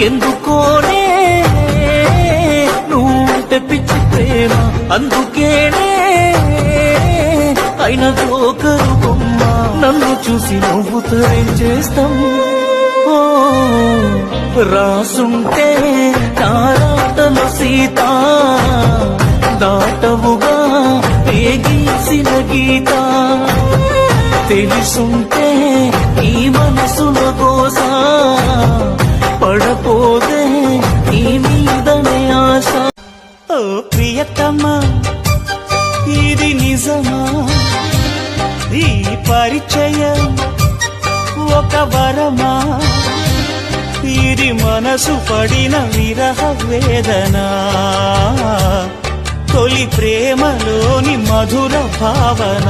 ఎందుకోనే నువ్వుంటే పిచ్చి ప్రేమ అందుకేనే అయిన జోకరు బొమ్మ నన్ను చూసి నవ్వుతారేం చేస్తాం ఓ రాసుంటే తారాటలు సీత దాటవుగా గీసిన గీత తెలుసుంటే ఈ మనసుల కోస పడపోదే ఈ మీదనే ఆశ ఓ ప్రియతమా ఇది నిజమా ఈ పరిచయం ఒక వరమా ఇది మనసు పడిన విరహ వేదన తొలి ప్రేమలోని మధుర భావన